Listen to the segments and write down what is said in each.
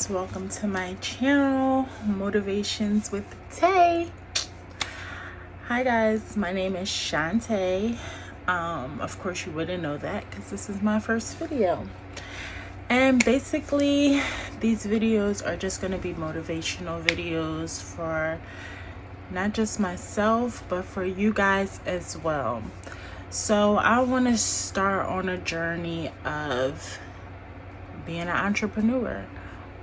guys, welcome to my channel, Motivations with Tay. Hi guys, my name is Shantae. Of course you wouldn't know that because this is my first video. And basically these videos are just going to be motivational videos for not just myself but for you guys as well. So I want to start on a journey of being an entrepreneur,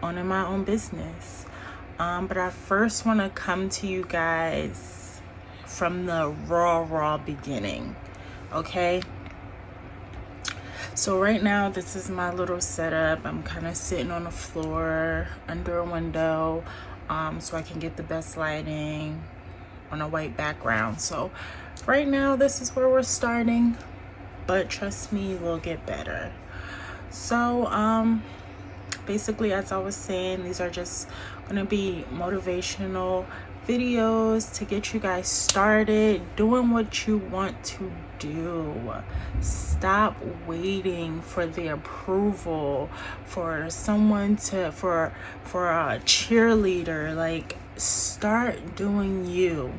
owning my own business. But I first want to come to you guys from the raw beginning, okay? So right now, this is my little setup. I'm kind of sitting on the floor under a window so I can get the best lighting on a white background. So right now, this is where we're starting, but trust me, we'll get better. So basically, as I was saying, these are just gonna be motivational videos to get you guys started doing what you want to do. Stop waiting for the approval for someone for a cheerleader. Like, start doing you.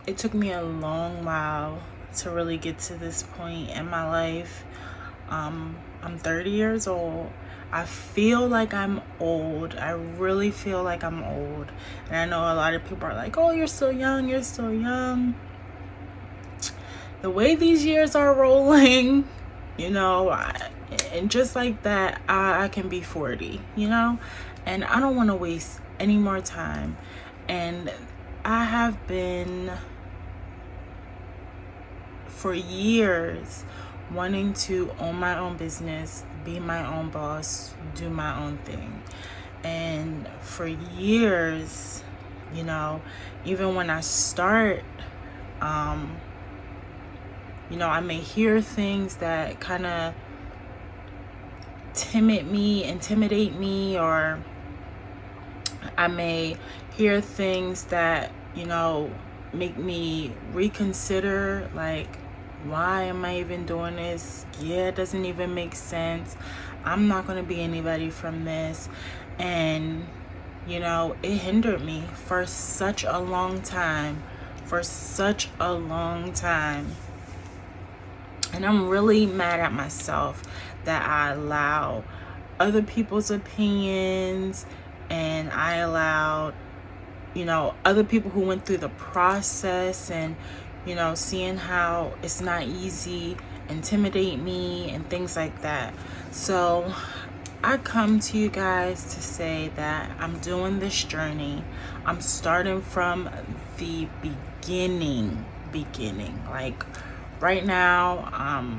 It took me a long while to really get to this point in my life. I'm 30 years old. I feel like I'm old. I really feel like I'm old. And I know a lot of people are like, oh, you're still young, you're still young. The way these years are rolling, and just like that, I can be 40, and I don't want to waste any more time. And I have been for years wanting to own my own business, be my own boss, do my own thing. And for years, even when I start, I may hear things that kind of intimidate me, or I may hear things that, make me reconsider, like, why am I even doing this? Yeah, it doesn't even make sense. I'm not going to be anybody from this. And, it hindered me for such a long time. And I'm really mad at myself that I allow other people's opinions, and I allowed, other people who went through the process and, seeing how it's not easy, intimidate me and things like that. So I come to you guys to say that I'm doing this journey. I'm starting from the beginning. Like right now,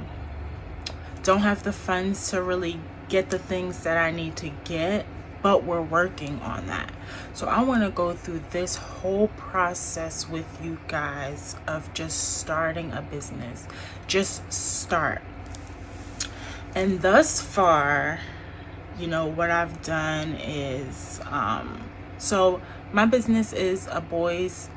don't have the funds to really get the things that I need to get, but we're working on that. So I want to go through this whole process with you guys of just starting a business. Just start. And thus far, what I've done is, so my business is overall,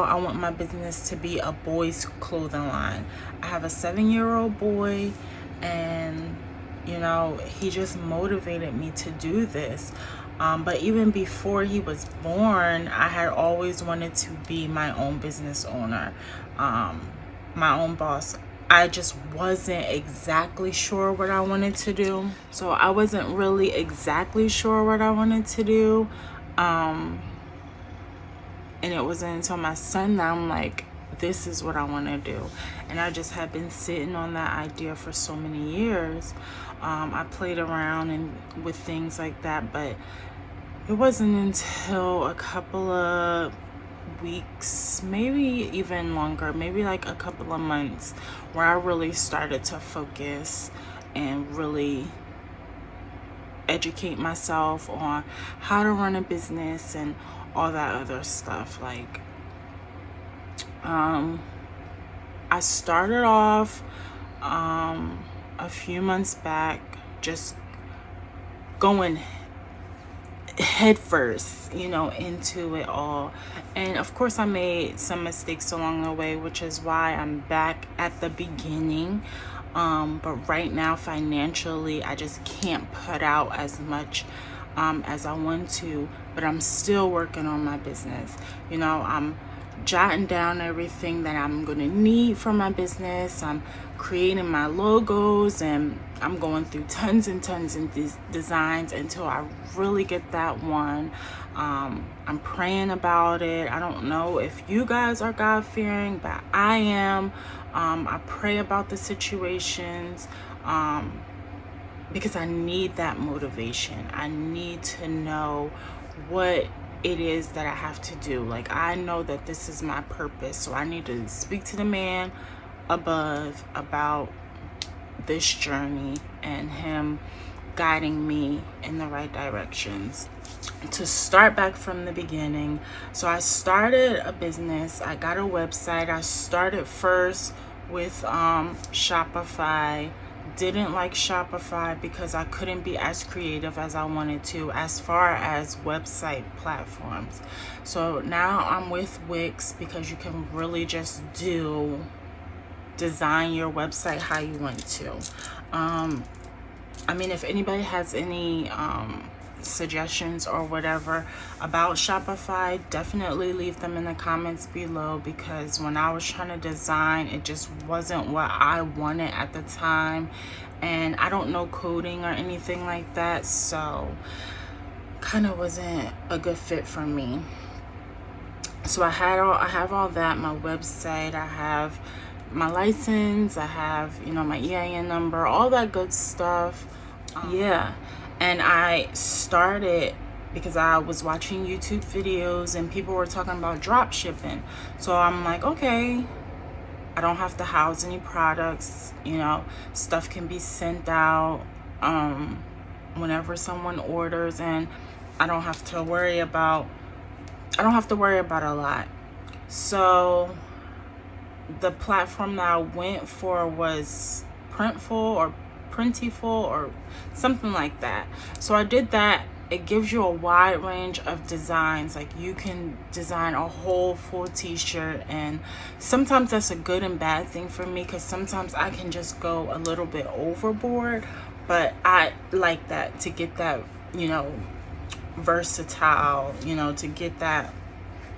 I want my business to be a boys' clothing line. I have a 7-year-old boy, and he just motivated me to do this. But even before he was born, I had always wanted to be my own business owner, my own boss. I just wasn't exactly sure what I wanted to do. So I wasn't really exactly sure what I wanted to do. And it wasn't until my son that I'm like, this is what I want to do. And I just had been sitting on that idea for so many years. I played around with things like that, but it wasn't until a couple of weeks, maybe even longer, maybe like a couple of months, where I really started to focus and really educate myself on how to run a business and all that other stuff. Like, I started off a few months back just going head first, into it all. And of course I made some mistakes along the way, which is why I'm back at the beginning. But right now, financially, I just can't put out as much as I want to, but I'm still working on my business. You know, I'm jotting down everything that I'm going to need for my business. I'm creating my logos, and I'm going through tons and tons of these designs until I really get that one. I'm praying about it. I don't know if you guys are God-fearing, but I am. I pray about the situations because I need that motivation. I need to know what it is that I have to do. Like, I know that this is my purpose, so I need to speak to the man above about this journey and him guiding me in the right directions. To start back from the beginning, so I started a business. I got a website. I started first with Shopify. Didn't like Shopify because I couldn't be as creative as I wanted to as far as website platforms. So now I'm with Wix because you can really just design your website how you want to. I mean, if anybody has any suggestions or whatever about Shopify, definitely leave them in the comments below, because when I was trying to design, it just wasn't what I wanted at the time, and I don't know coding or anything like that, so kind of wasn't a good fit for me. So I have all that, my website, I have my license, I have, you know, my EIN number, all that good stuff. Yeah. And I started because I was watching YouTube videos and people were talking about drop shipping. So I'm like, okay, I don't have to house any products, you know, stuff can be sent out whenever someone orders, and I don't have to worry about a lot. So the platform that I went for was Printiful or something like that. So I did that. It gives you a wide range of designs. Like, you can design a whole full t-shirt, and sometimes that's a good and bad thing for me, because sometimes I can just go a little bit overboard, but I like that, to get that, you know, versatile, you know, to get that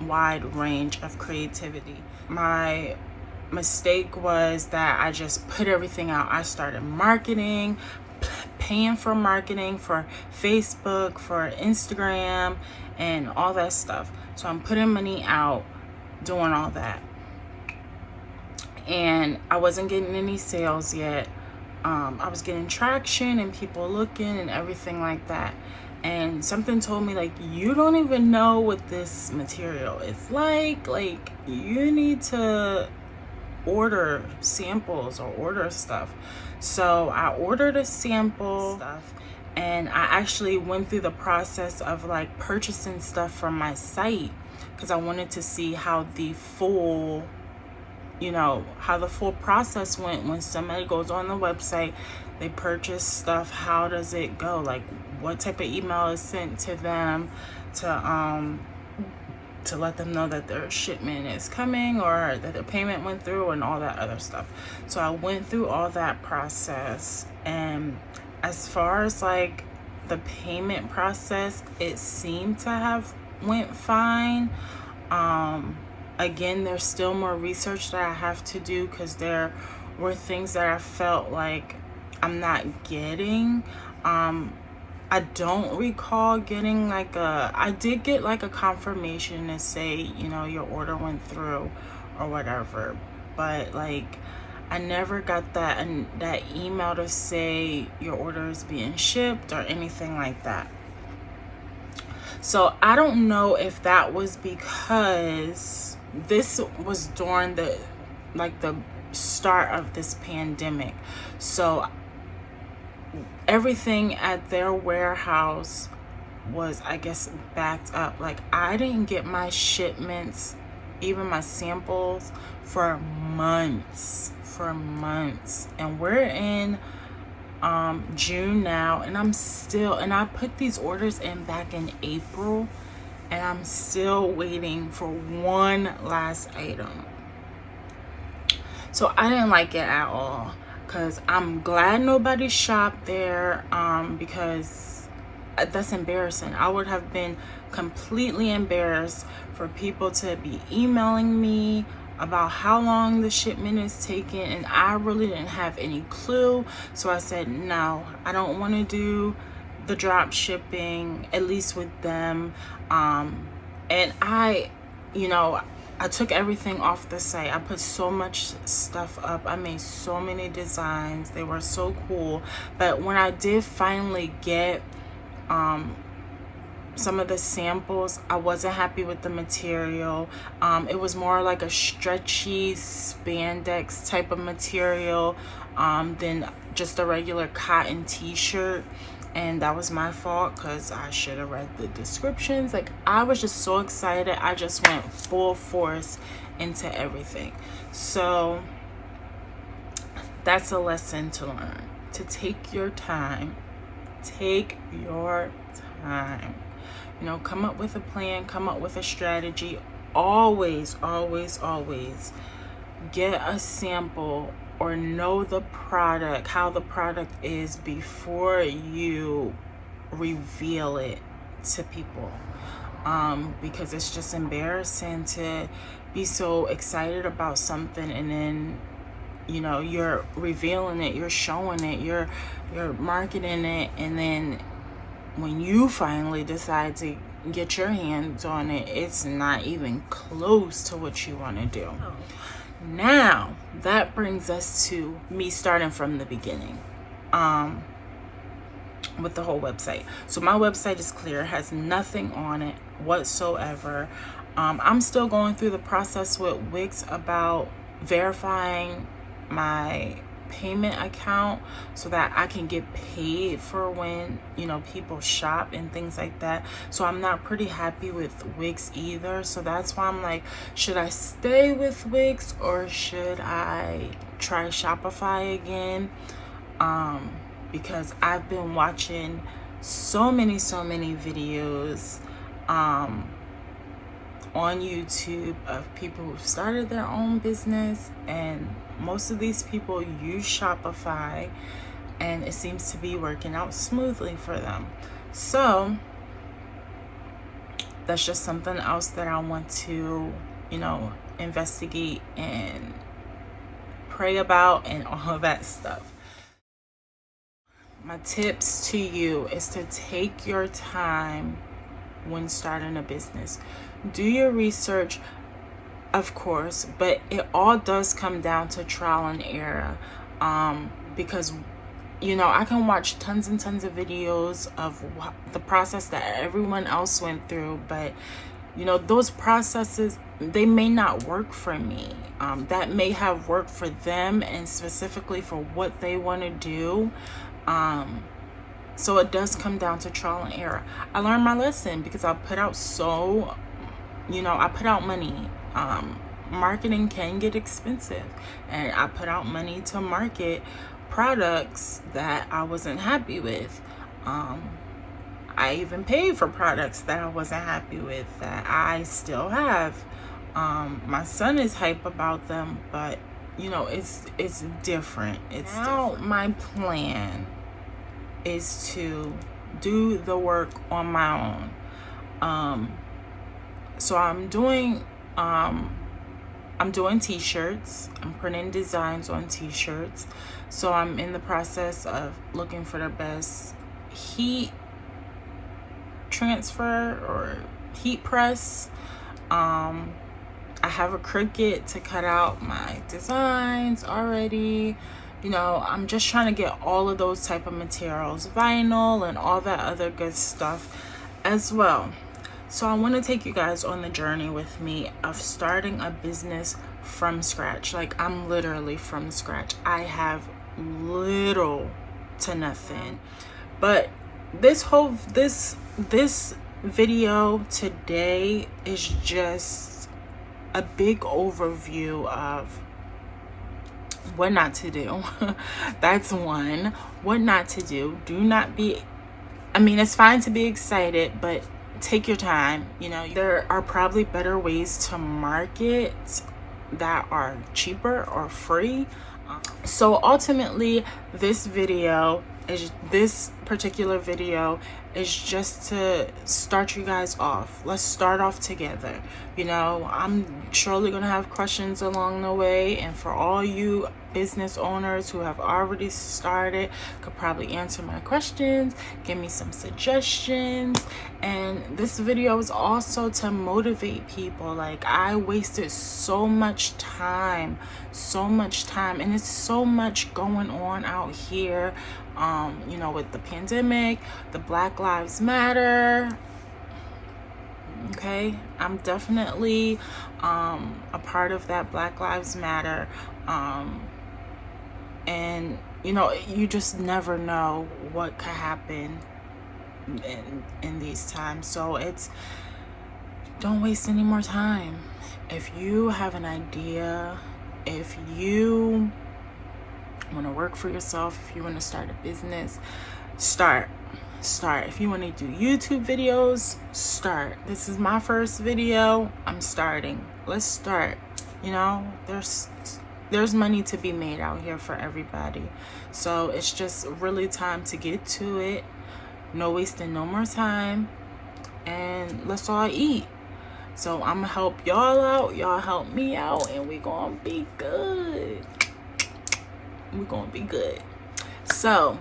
wide range of creativity. My mistake was that I just put everything out. I started marketing, paying for marketing for Facebook, for Instagram, and all that stuff. So I'm putting money out, doing all that, and I wasn't getting any sales yet. I was getting traction and people looking and everything like that, and something told me, like, you don't even know what this material is like you need to order samples or order stuff. So I ordered a sample stuff, and I actually went through the process of like purchasing stuff from my site, because I wanted to see how the full process went. When somebody goes on the website, they purchase stuff, how does it go? Like, what type of email is sent to them to let them know that their shipment is coming, or that their payment went through, and all that other stuff. So I went through all that process, and as far as like the payment process, it seemed to have went fine. Again, there's still more research that I have to do, because there were things that I felt like I'm not getting. I don't recall getting I did get like a confirmation to say, you know, your order went through or whatever, but like I never got that email to say your order is being shipped or anything like that. So I don't know if that was because this was during the start of this pandemic. So everything at their warehouse was, I guess, backed up. Like, I didn't get my shipments, even my samples, for months. And we're in June now, and I put these orders in back in April, and I'm still waiting for one last item. So I didn't like it at all. because I'm glad nobody shopped there, because that's embarrassing. I would have been completely embarrassed for people to be emailing me about how long the shipment is taking, and I really didn't have any clue. So I said, no, I don't want to do the drop shipping, at least with them. And I took everything off the site. I put so much stuff up. I made so many designs. They were so cool. But when I did finally get some of the samples, I wasn't happy with the material. It was more like a stretchy spandex type of material than just a regular cotton t-shirt. And that was my fault, because I should have read the descriptions. Like, I was just so excited. I just went full force into everything. So that's a lesson to learn, to take your time. Take your time. Come up with a plan, come up with a strategy. Always, always, always get a sample or know the product, how the product is, before you reveal it to people. Because it's just embarrassing to be so excited about something and then you're revealing it, you're showing it, you're marketing it, and then when you finally decide to get your hands on it, it's not even close to what you want to do. Now, that brings us to me starting from the beginning with the whole website. So my website is clear, it has nothing on it whatsoever. I'm still going through the process with Wix about verifying my payment account so that I can get paid for when people shop and things like that. So I'm not pretty happy with Wix either. So that's why I'm like, should I stay with Wix or should I try Shopify again? Because I've been watching so many videos on YouTube of people who've started their own business, and most of these people use Shopify and it seems to be working out smoothly for them. So that's just something else that I want to investigate and pray about and all that stuff. My tips to you is to take your time when starting a business. Do your research, of course, but it all does come down to trial and error. Because I can watch tons and tons of videos of the process that everyone else went through, but those processes, they may not work for me. That may have worked for them and specifically for what they want to do. So it does come down to trial and error. I learned my lesson because I put out I put out money. Marketing can get expensive, and I put out money to market products that I wasn't happy with. I even paid for products that I wasn't happy with that I still have. My son is hype about them, but it's different. My plan is to do the work on my own. So I'm doing t-shirts. I'm printing designs on t-shirts. So I'm in the process of looking for the best heat transfer or heat press. I have a Cricut to cut out my designs already. I'm just trying to get all of those type of materials, vinyl and all that other good stuff as well. So I want to take you guys on the journey with me of starting a business from scratch. Like, I'm literally from scratch. I have little to nothing. But this video today is just a big overview of what not to do. That's one. What not to do. It's fine to be excited, but take your time. There are probably better ways to market that are cheaper or free. So ultimately, this particular video is just to start you guys off. Let's start off together. You know, I'm surely gonna have questions along the way, and for all you business owners who have already started, could probably answer my questions, give me some suggestions. And this video is also to motivate people. Like, I wasted so much time, and it's so much going on out here, you know, with the pandemic, the Black Lives Matter. Okay, I'm definitely a part of that Black Lives Matter. And you know, you just never know what could happen in these times. So don't waste any more time. If you have an idea, if you want to work for yourself, if you want to start a business, start. If you want to do YouTube videos, start. This is my first video. I'm starting. Let's start. You know, there's money to be made out here for everybody. So it's just really time to get to it. No wasting no more time. And let's all eat. So I'm gonna help y'all out. Y'all help me out. And we gonna be good. So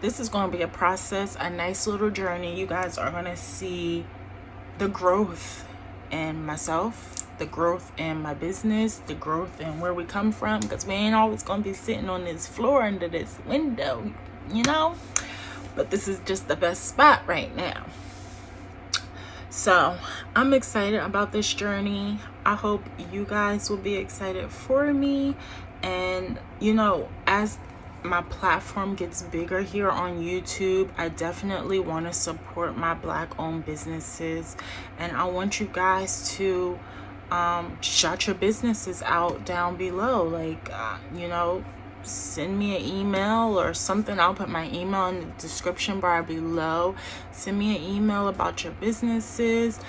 this is going to be a process, a nice little journey. You guys are going to see the growth in myself, the growth in my business, the growth in where we come from, because we ain't always going to be sitting on this floor under this window, you know. But this is just the best spot right now. So I'm excited about this journey. I hope you guys will be excited for me. And you know, as my platform gets bigger here on YouTube, I definitely want to support my Black owned businesses, and I want you guys to shout your businesses out down below. Like, you know, send me an email or something. I'll put my email in the description bar below. Send me an email about your businesses.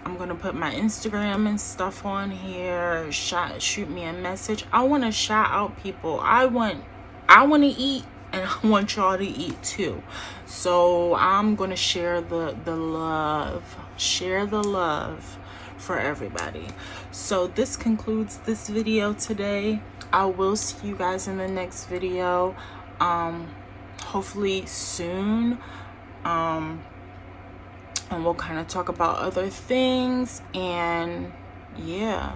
I'm gonna put my Instagram and stuff on here. Shoot me a message. I want to shout out people. I want to eat, and I want y'all to eat too. So I'm gonna share the love for everybody. So this concludes this video today. I will see you guys in the next video, hopefully soon. And we'll kind of talk about other things. And yeah,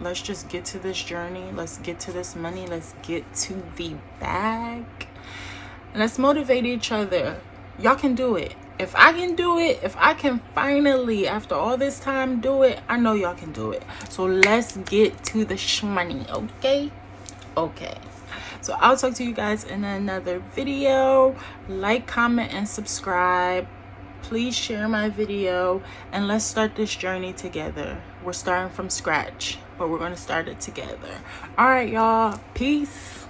let's just get to this journey. Let's get to this money. Let's get to the bag. And let's motivate each other. Y'all can do it. If I can do it, if I can finally, after all this time, do it, I know y'all can do it. So let's get to the shmoney, okay? Okay. So I'll talk to you guys in another video. Like, comment, and subscribe. Please share my video, and let's start this journey together. We're starting from scratch, but we're going to start it together. All right, y'all. Peace.